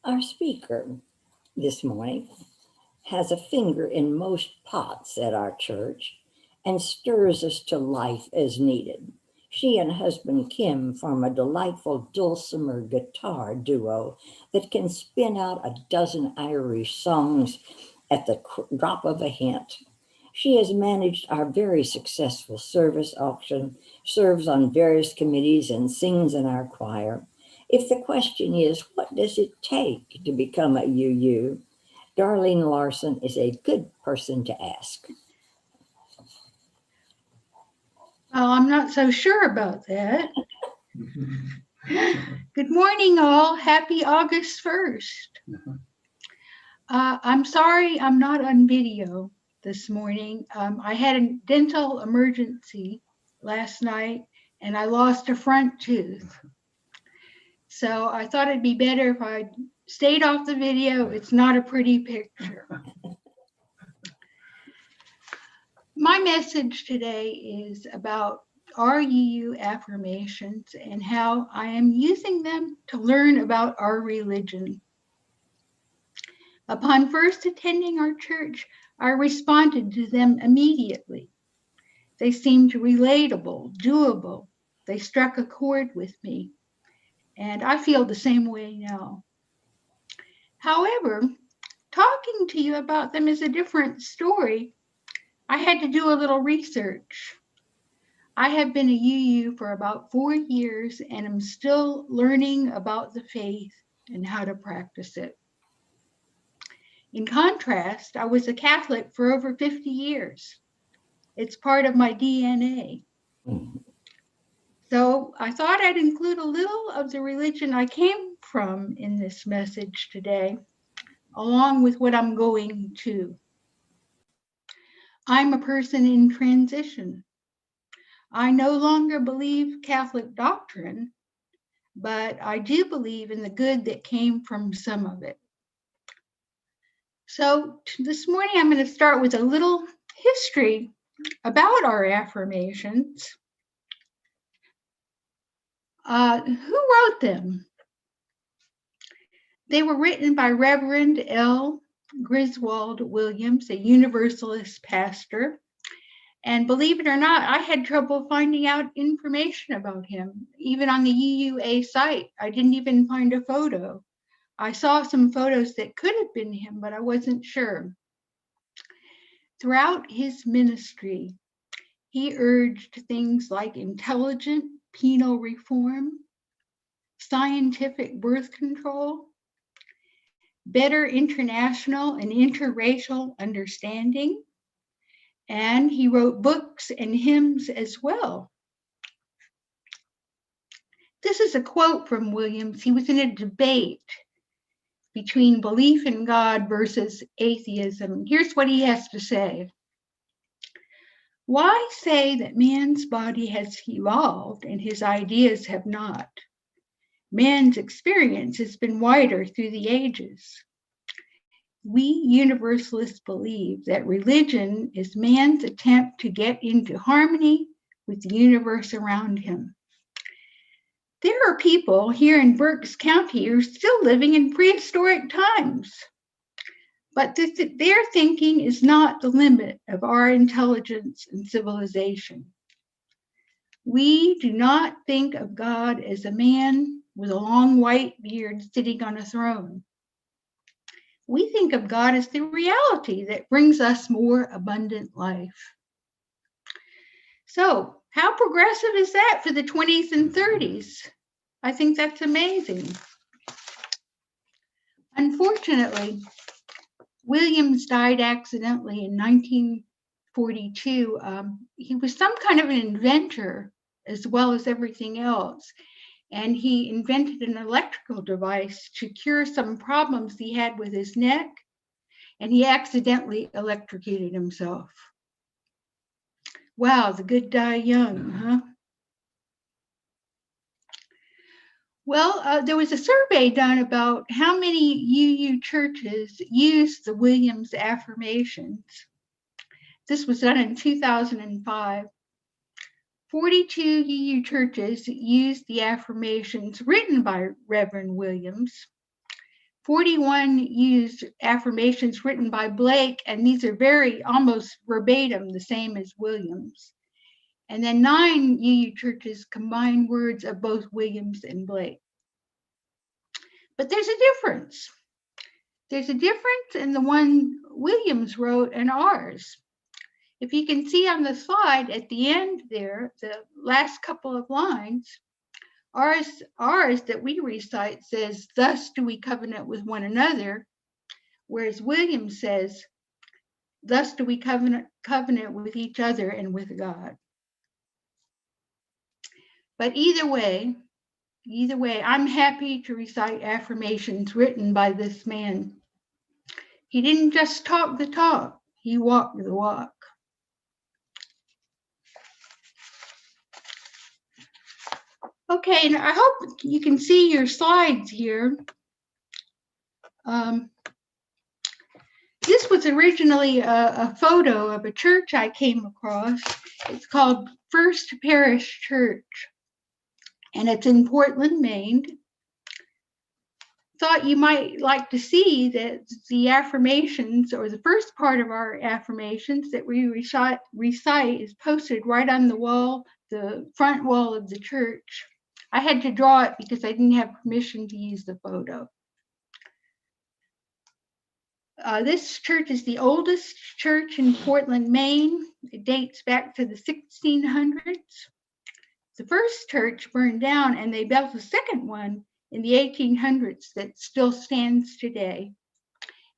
Our speaker this morning has a finger in most pots at our church and stirs us to life as needed. She and husband Kim form a delightful dulcimer guitar duo that can spin out a dozen Irish songs at the drop of a hint. She has managed our very successful service auction, serves on various committees, and sings in our choir. If the question is, what does it take to become a UU? Darlene Larsen is a good person to ask. Well, I'm not so sure about that. Good morning, all. Happy August 1st. I'm sorry I'm not on video this morning. I had a dental emergency last night and I lost a front tooth. So I thought it'd be better if I stayed off the video. It's not a pretty picture. My message today is about our UU affirmations and how I am using them to learn about our religion. Upon first attending our church, I responded to them immediately. They seemed relatable, doable. They struck a chord with me, and I feel the same way now. However, talking to you about them is a different story. I had to do a little research. I have been a UU for about 4 years and am still learning about the faith and how to practice it. In contrast, I was a Catholic for over 50 years. It's part of my DNA. So I thought I'd include a little of the religion I came from in this message today, along with what I'm going to. I'm a person in transition. I no longer believe Catholic doctrine, but I do believe in the good that came from some of it. So this morning, I'm going to start with a little history about our affirmations. Who wrote them? They were written by Reverend L. Griswold Williams, a Universalist pastor. And believe it or not, I had trouble finding out information about him, even on the UUA site. I didn't even find a photo. I saw some photos that could have been him, but I wasn't sure. Throughout his ministry, he urged things like intelligent penal reform, scientific birth control, better international and interracial understanding, and he wrote books and hymns as well. This is a quote from Williams. He was in a debate between belief in God versus atheism. Here's what he has to say. Why say that man's body has evolved and his ideas have not? Man's experience has been wider through the ages. We Universalists believe that religion is man's attempt to get into harmony with the universe around him. There are people here in Berks County who are still living in prehistoric times, but their thinking is not the limit of our intelligence and civilization. We do not think of God as a man with a long white beard sitting on a throne. We think of God as the reality that brings us more abundant life. So, how progressive is that for the 20s and 30s? I think that's amazing. Unfortunately, Williams died accidentally in 1942. He was some kind of an inventor as well as everything else. And he invented an electrical device to cure some problems he had with his neck. And he accidentally electrocuted himself. Wow, the good die young, huh? Well, there was a survey done about how many UU churches use the Williams affirmations. This was done in 2005. 42 UU churches used the affirmations written by Reverend Williams. 41 used affirmations written by Blake, and these are very almost verbatim, the same as Williams. And then 9 UU churches combine words of both Williams and Blake. But there's a difference. There's a difference in the one Williams wrote and ours. If you can see on the slide at the end there, the last couple of lines, ours that we recite says, "Thus do we covenant with one another," whereas Williams says, "Thus do we covenant with each other and with God." But either way, I'm happy to recite affirmations written by this man. He didn't just talk the talk, he walked the walk. Okay, and I hope you can see your slides here. This was originally a photo of a church I came across. It's called First Parish Church, and it's in Portland, Maine. Thought you might like to see that the affirmations, or the first part of our affirmations that we recite is posted right on the wall, the front wall of the church. I had to draw it because I didn't have permission to use the photo. This church is the oldest church in Portland, Maine. It dates back to the 1600s. The first church burned down and they built a second one in the 1800s that still stands today.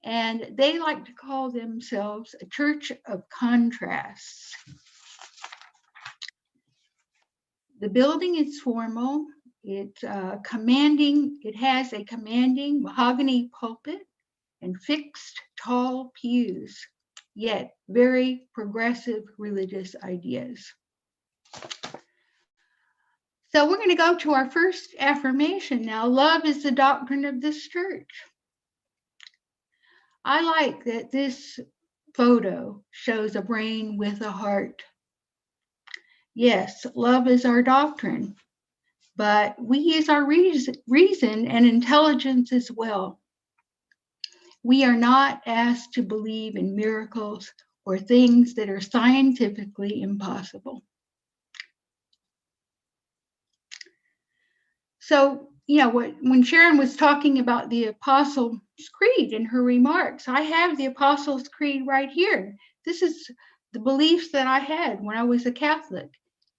And they like to call themselves a church of contrasts. The building is formal. It has a commanding mahogany pulpit and fixed tall pews, yet very progressive religious ideas. So we're going to go to our first affirmation now. Love is the doctrine of this church. I like that this photo shows a brain with a heart. Yes, love is our doctrine, but we use our reason and intelligence as well. We are not asked to believe in miracles or things that are scientifically impossible. So, when Sharon was talking about the Apostles' Creed in her remarks, I have the Apostles' Creed right here. This is the beliefs that I had when I was a Catholic.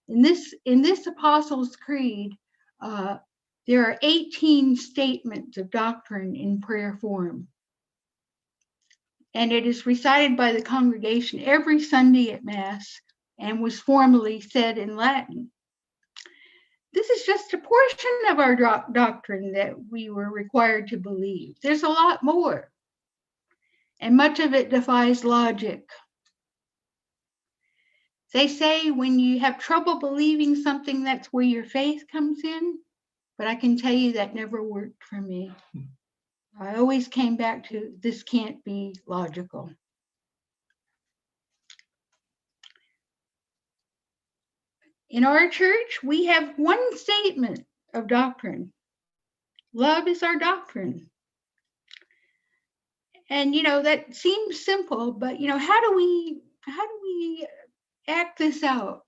In this Apostles' Creed, there are 18 statements of doctrine in prayer form. And it is recited by the congregation every Sunday at Mass and was formerly said in Latin. This is just a portion of our doctrine that we were required to believe. There's a lot more, and much of it defies logic. They say when you have trouble believing something, that's where your faith comes in, but I can tell you that never worked for me. I always came back to, this can't be logical. In our church, we have one statement of doctrine. Love is our doctrine. And that seems simple, but how do we act this out?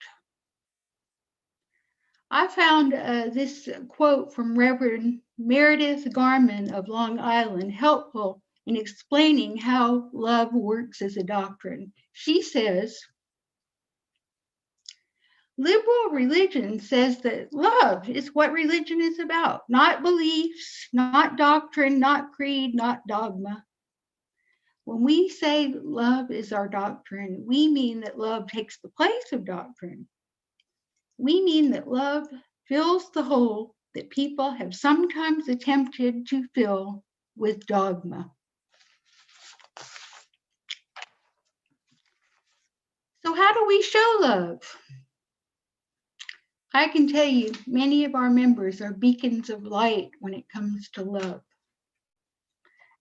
I found this quote from Reverend Meredith Garman of Long Island helpful in explaining how love works as a doctrine. She says, liberal religion says that love is what religion is about, not beliefs, not doctrine, not creed, not dogma. When we say love is our doctrine, we mean that love takes the place of doctrine. We mean that love fills the hole that people have sometimes attempted to fill with dogma. So how do we show love? I can tell you, many of our members are beacons of light when it comes to love.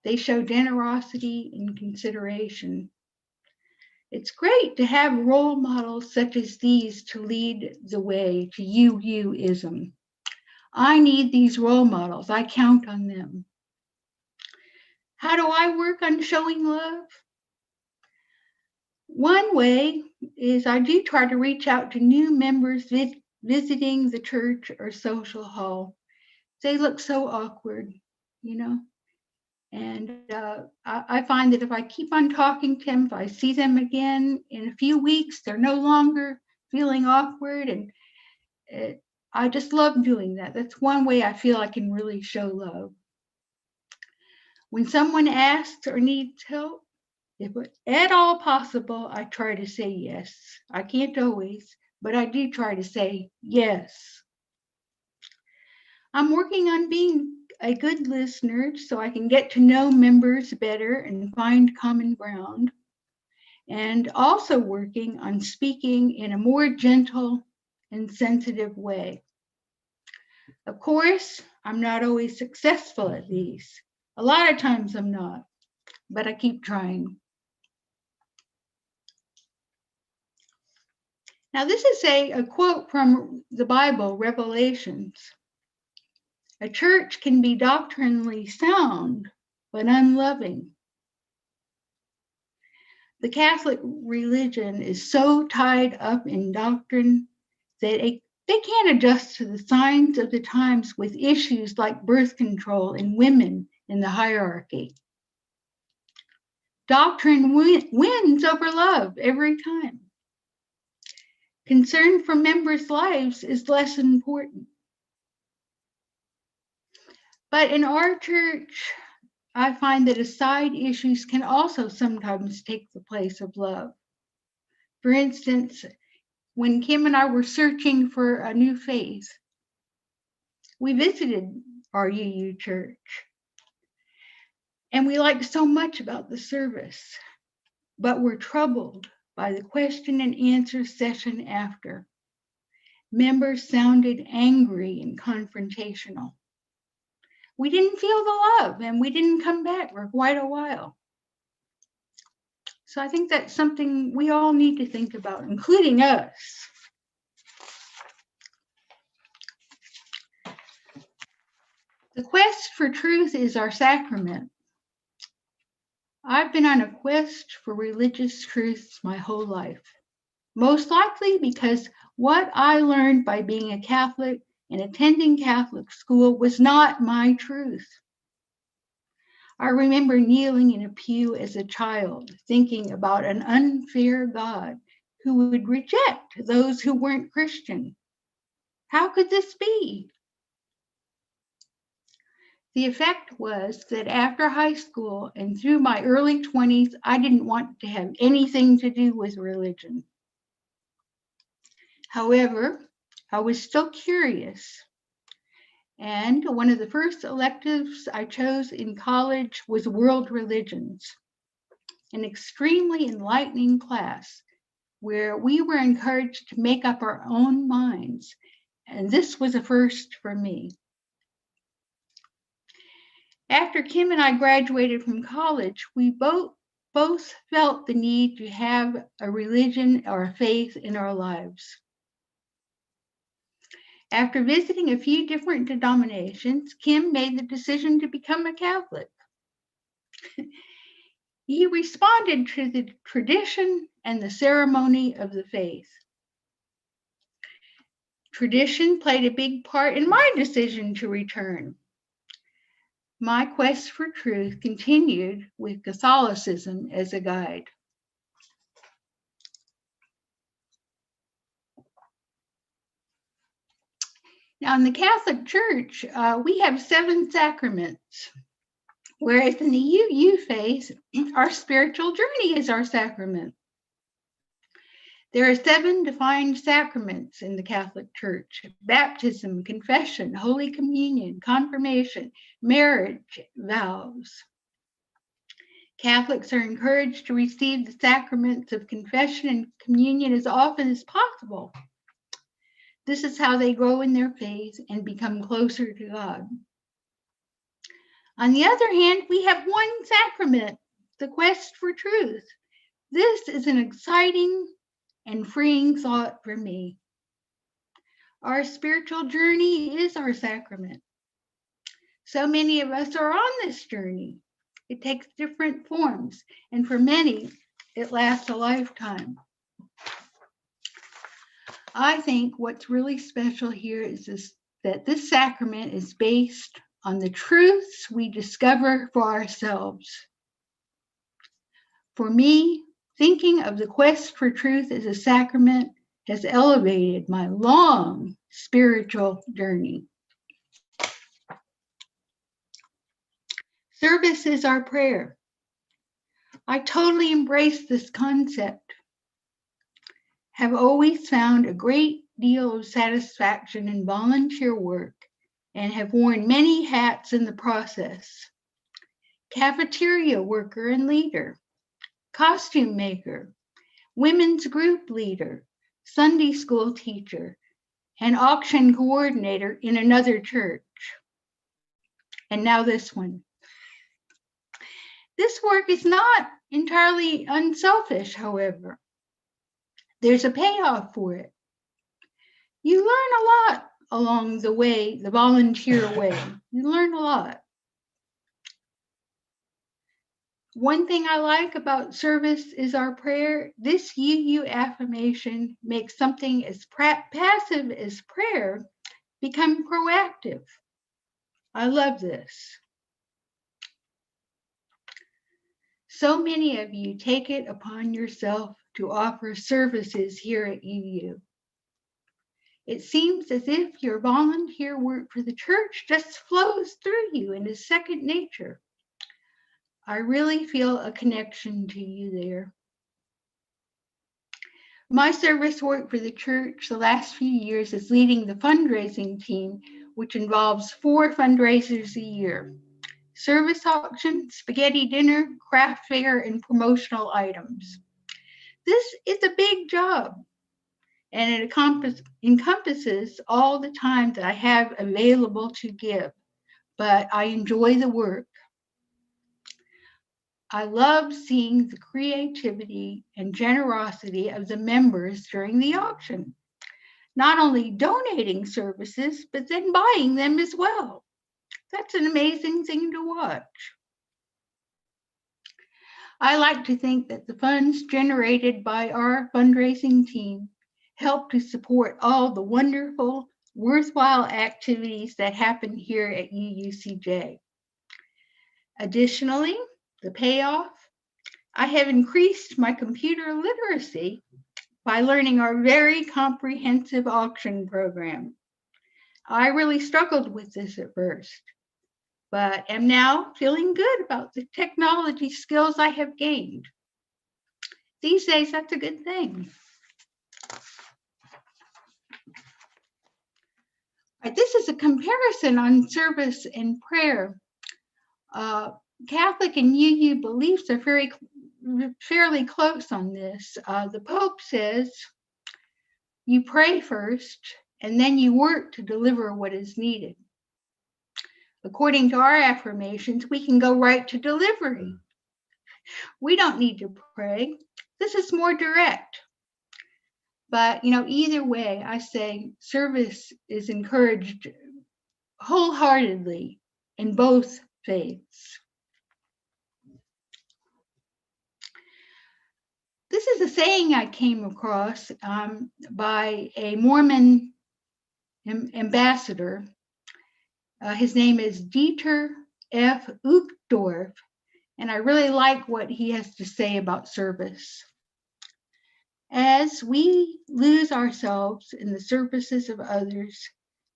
They show generosity and consideration. It's great to have role models such as these to lead the way to UUism. I need these role models. I count on them. How do I work on showing love? One way is I do try to reach out to new members visiting the church or social hall. They look so awkward, you know. And I find that if I keep on talking to them, if I see them again in a few weeks, they're no longer feeling awkward. And I just love doing that. That's one way I feel I can really show love. When someone asks or needs help, if at all possible, I try to say yes. I can't always, but I do try to say yes. I'm working on being a good listener so I can get to know members better and find common ground. And also working on speaking in a more gentle and sensitive way. Of course, I'm not always successful at these. A lot of times I'm not, but I keep trying. Now, this is a quote from the Bible, Revelations. A church can be doctrinally sound, but unloving. The Catholic religion is so tied up in doctrine that they can't adjust to the signs of the times with issues like birth control and women in the hierarchy. Doctrine wins over love every time. Concern for members' lives is less important. But in our church, I find that aside issues can also sometimes take the place of love. For instance, when Kim and I were searching for a new faith, we visited our UU church. And we liked so much about the service, but were troubled by the question and answer session after. Members sounded angry and confrontational. We didn't feel the love and we didn't come back for quite a while. So I think that's something we all need to think about, including us. The quest for truth is our sacrament. I've been on a quest for religious truths my whole life, most likely because what I learned by being a Catholic and attending Catholic school was not my truth. I remember kneeling in a pew as a child, thinking about an unfair God who would reject those who weren't Christian. How could this be? The effect was that after high school and through my early 20s, I didn't want to have anything to do with religion. However, I was still curious. And one of the first electives I chose in college was world religions, an extremely enlightening class where we were encouraged to make up our own minds. And this was a first for me. After Kim and I graduated from college, we both felt the need to have a religion or a faith in our lives. After visiting a few different denominations, Kim made the decision to become a Catholic. He responded to the tradition and the ceremony of the faith. Tradition played a big part in my decision to return. My quest for truth continued with Catholicism as a guide. Now, in the Catholic Church, we have 7 sacraments, whereas in the UU faith, our spiritual journey is our sacrament. There are 7 defined sacraments in the Catholic Church: baptism, confession, Holy Communion, confirmation, marriage, vows. Catholics are encouraged to receive the sacraments of confession and communion as often as possible. This is how they grow in their faith and become closer to God. On the other hand, we have one sacrament, the quest for truth. This is an exciting and freeing thought for me. Our spiritual journey is our sacrament. So many of us are on this journey. It takes different forms, and for many, it lasts a lifetime. I think what's really special here is that this sacrament is based on the truths we discover for ourselves. For me, thinking of the quest for truth as a sacrament has elevated my long spiritual journey. Service is our prayer. I totally embrace this concept. Have always found a great deal of satisfaction in volunteer work and have worn many hats in the process. Cafeteria worker and leader, costume maker, women's group leader, Sunday school teacher, and auction coordinator in another church. And now this one. This work is not entirely unselfish, however. There's a payoff for it. You learn a lot along the way, the volunteer way. You learn a lot. One thing I like about service is our prayer. This UU affirmation makes something as passive as prayer become proactive. I love this. So many of you take it upon yourself to offer services here at UU. It seems as if your volunteer work for the church just flows through you and is second nature. I really feel a connection to you there. My service work for the church the last few years is leading the fundraising team, which involves 4 fundraisers a year: service auction, spaghetti dinner, craft fair, and promotional items. This is a big job, and it encompasses all the time that I have available to give, but I enjoy the work. I love seeing the creativity and generosity of the members during the auction, not only donating services, but then buying them as well. That's an amazing thing to watch. I like to think that the funds generated by our fundraising team help to support all the wonderful, worthwhile activities that happen here at UUCJ. Additionally, the payoff, I have increased my computer literacy by learning our very comprehensive auction program. I really struggled with this at first, but am now feeling good about the technology skills I have gained. These days, that's a good thing. This is a comparison on service and prayer. Catholic and UU beliefs are fairly close on this. The Pope says you pray first and then you work to deliver what is needed. According to our affirmations, we can go right to delivery. We don't need to pray. This is more direct. But, either way, I say service is encouraged wholeheartedly in both faiths. This is a saying I came across by a Mormon ambassador. His name is Dieter F. Uchtdorf, and I really like what he has to say about service. As we lose ourselves in the services of others,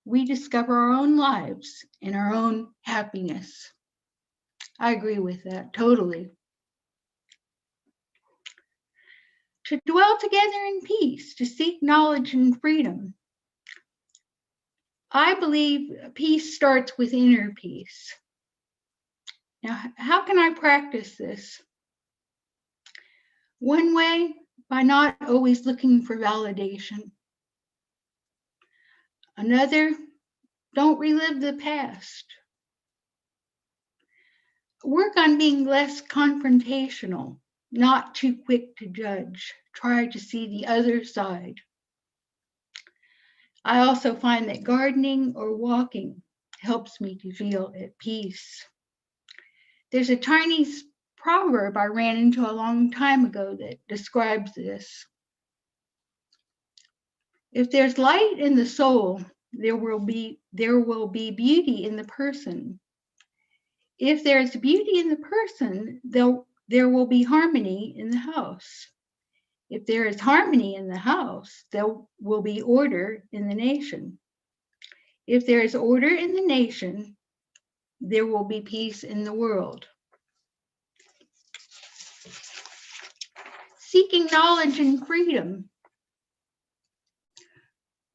we discover our own lives and our own happiness. I agree with that totally. To dwell together in peace, to seek knowledge and freedom. I believe peace starts with inner peace. Now, how can I practice this? One way, by not always looking for validation. Another, don't relive the past. Work on being less confrontational, not too quick to judge. Try to see the other side. I also find that gardening or walking helps me to feel at peace. There's a Chinese proverb I ran into a long time ago that describes this. If there's light in the soul, there will be beauty in the person. If there's beauty in the person, there will be harmony in the house. If there is harmony in the house, there will be order in the nation. If there is order in the nation, there will be peace in the world. Seeking knowledge and freedom.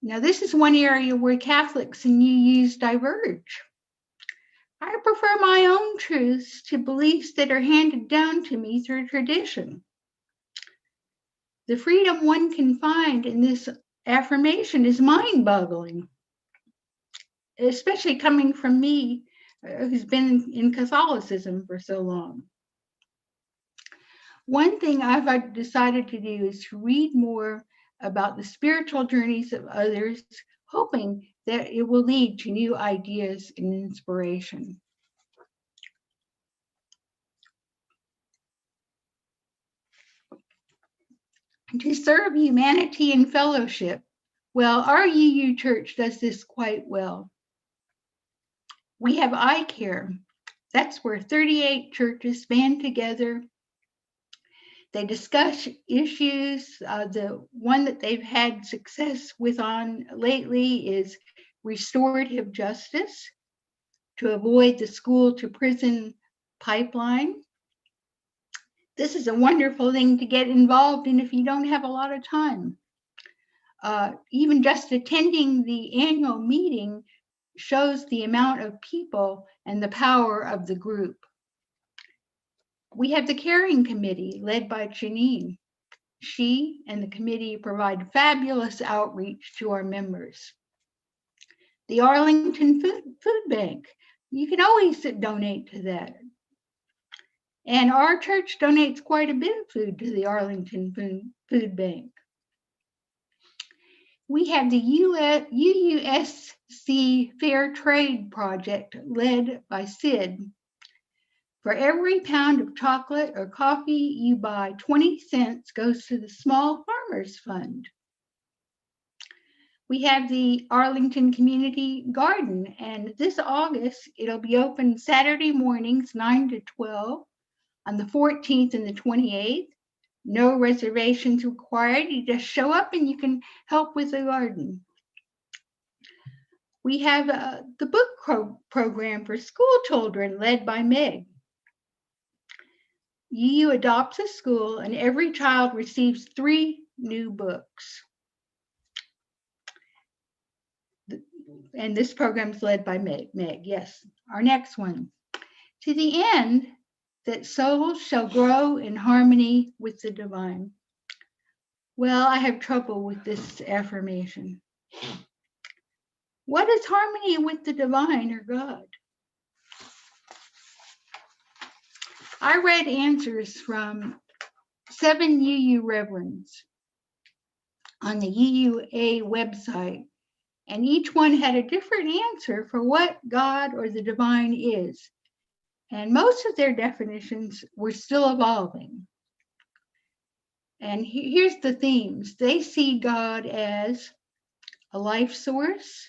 Now, this is one area where Catholics and UUs diverge. I prefer my own truths to beliefs that are handed down to me through tradition. The freedom one can find in this affirmation is mind-boggling, especially coming from me, who's been in Catholicism for so long. One thing I've decided to do is to read more about the spiritual journeys of others, hoping that it will lead to new ideas and inspiration. To serve humanity and fellowship. Well, our UU church does this quite well. We have eye care. That's where 38 churches band together. They discuss issues. The one that they've had success with on lately is restorative justice to avoid the school to prison pipeline. This is a wonderful thing to get involved in if you don't have a lot of time. Even just attending the annual meeting shows the amount of people and the power of the group. We have the caring committee led by Janine. She and the committee provide fabulous outreach to our members. The Arlington Food Bank, you can always donate to that. And our church donates quite a bit of food to the Arlington Food Bank. We have the UUSC Fair Trade Project led by Sid. For every pound of chocolate or coffee you buy, 20 cents goes to the Small Farmers Fund. We have the Arlington Community Garden, and this August, it'll be open Saturday mornings, 9 to 12, on the 14th and the 28th. No reservations required. You just show up and you can help with the garden. We have the book program for school children led by Meg. UU adopts a school and every child receives 3 new books. And this program is led by Meg. Yes, our next one. To the end that souls shall grow in harmony with the divine. Well, I have trouble with this affirmation. What is harmony with the divine or God? I read answers from 7 UU reverends on the UUA website, and each one had a different answer for what God or the divine is. And most of their definitions were still evolving. And here's the themes. They see God as a life source,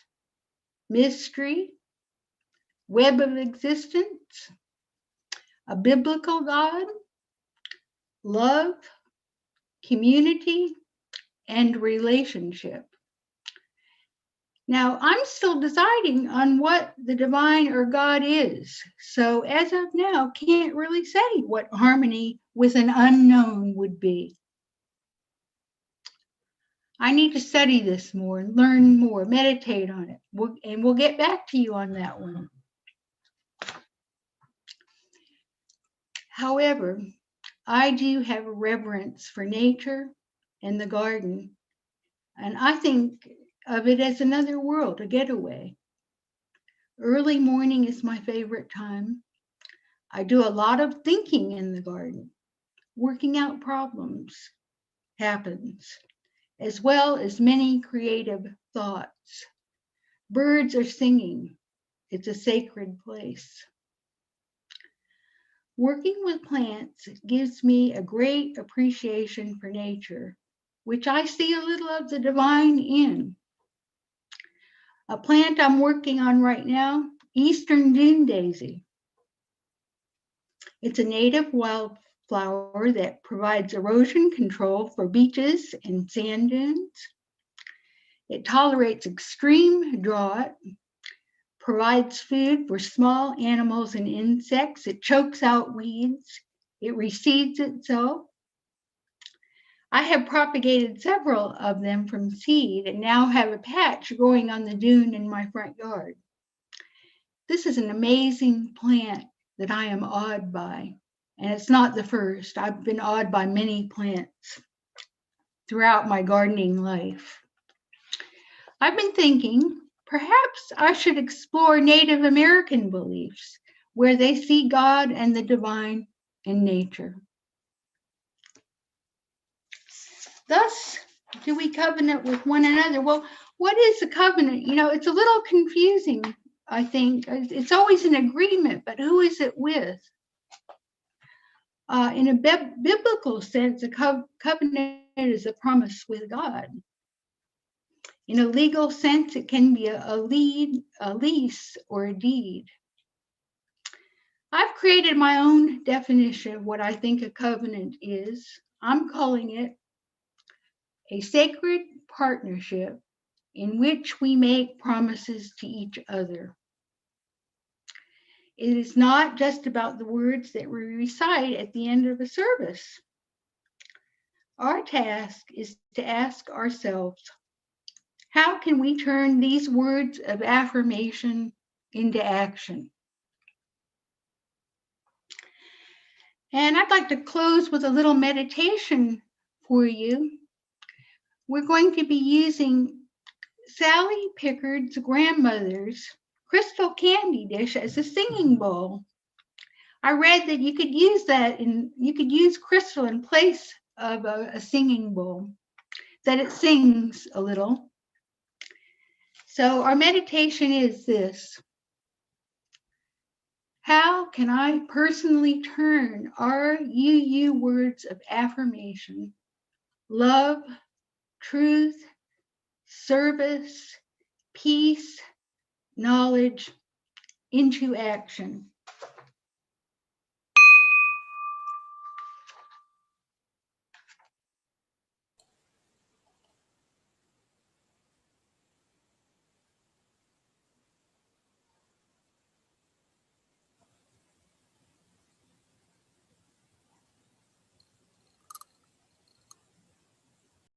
mystery, web of existence, a biblical God, love, community, and relationship. Now, I'm still deciding on what the divine or God is. So as of now, can't really say what harmony with an unknown would be. I need to study this more and learn more, meditate on it, and we'll get back to you on that one. However, I do have a reverence for nature and the garden, and I think of it as another world, a getaway. Early morning is my favorite time. I do a lot of thinking in the garden. Working out problems happens, as well as many creative thoughts. Birds are singing. It's a sacred place. Working with plants gives me a great appreciation for nature, which I see a little of the divine in. A plant I'm working on right now, Eastern Dune Daisy. It's a native wildflower that provides erosion control for beaches and sand dunes. It tolerates extreme drought, provides food for small animals and insects. It chokes out weeds. It reseeds itself. I have propagated several of them from seed and now have a patch growing on the dune in my front yard. This is an amazing plant that I am awed by, and it's not the first. I've been awed by many plants throughout my gardening life. I've been thinking, perhaps I should explore Native American beliefs where they see God and the divine in nature. Thus, do we covenant with one another? Well, what is a covenant? You know, it's a little confusing, I think. It's always an agreement, but who is it with? In a biblical sense, a covenant is a promise with God. In a legal sense, it can be a lease, or a deed. I've created my own definition of what I think a covenant is. I'm calling it a sacred partnership in which we make promises to each other. It is not just about the words that we recite at the end of a service. Our task is to ask ourselves, how can we turn these words of affirmation into action? And I'd like to close with a little meditation for you. We're going to be using Sally Pickard's grandmother's crystal candy dish as a singing bowl. I read that you could use crystal in place of a singing bowl, that it sings a little. So our meditation is this: how can I personally turn our UU words of affirmation, love, truth, service, peace, knowledge, into action?